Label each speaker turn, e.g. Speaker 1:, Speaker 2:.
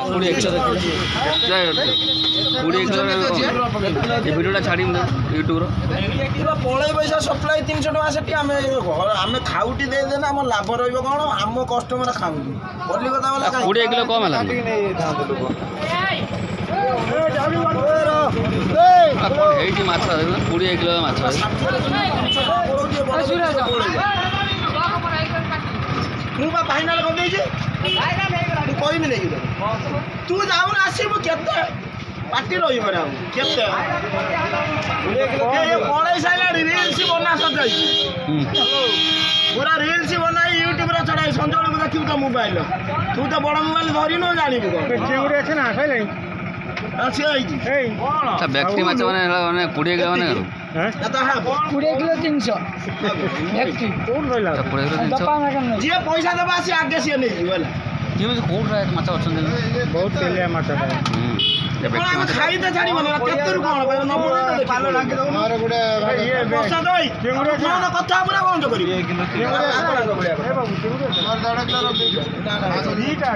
Speaker 1: କୋଡ଼ିଏ କିଲୋ ଭିଡ଼ିଓଟା ଛାଡ଼ିବି ୟୁଟ୍ୟୁବ୍ର
Speaker 2: ପଳେଇ ପଇସା ସପ୍ଲାଇ 300 ଟଙ୍କା ସେଠି ଆମେ ଖାଉଟି ଦେଇଦେଲେ ଆମ ଲାଭ ରହିବ କ'ଣ ଆମ କଷ୍ଟମର ଖାଉଛୁ କଲିକତା ବାଲା
Speaker 1: 20 କିଲୋ କମ୍ ହେଲା এইটি মাছ 20 কিলো মাছ
Speaker 2: ମୁଁ ବା ଫାଇନାଲ କରିଦେଇଛି ମୁଁ କହିବି ନେଇକି ତୁ ଯାଉନ ଆସିବୁ କେତେ ପାଟି ରହିବ ଆଉ କେତେ ପଳେଇ ସାରିଲାଣି ରିଲ୍ସ ବନା ସଜାଇଛି ପୁରା ରିଲ୍ସ ବନାଇ ୟୁଟ୍ୟୁବରେ ଛଡ଼ାଇ ସଞ୍ଜବେଳକୁ ଦେଖିବୁ ତ ମୋବାଇଲ ତୁ ତ ବଡ଼ ମୋବାଇଲ ଧରିନୁ ଜାଣିବୁ କ'ଣ
Speaker 3: ଅଛି ନା ଖାଇଲାଣି
Speaker 1: ব্যক্তি মাছ মানে 20 কিলো মানে
Speaker 2: 20 কিলো 300 ব্যক্তি
Speaker 3: কোন রইলা
Speaker 1: 20 কিলো 300
Speaker 2: যে পয়সা দেবা সে আগে সে নেই বলা
Speaker 1: কেମିତି কোন মাছ ଅଛନ୍ତି
Speaker 3: ବହୁତ ତେଲିଆ ମାଛ
Speaker 1: ব্যক্তি মাছ
Speaker 2: ଖାଇତେ ଛାଡ଼ିବ ନା କେତେରୁ କ'ଣ ପାଲ ଲାଗି ଦଉ ମୋର ଗୋଟେ ବର୍ଷା ଦଇ କଥା ପୁରା ବନ୍ଦ କରିବି
Speaker 3: ଦିଟା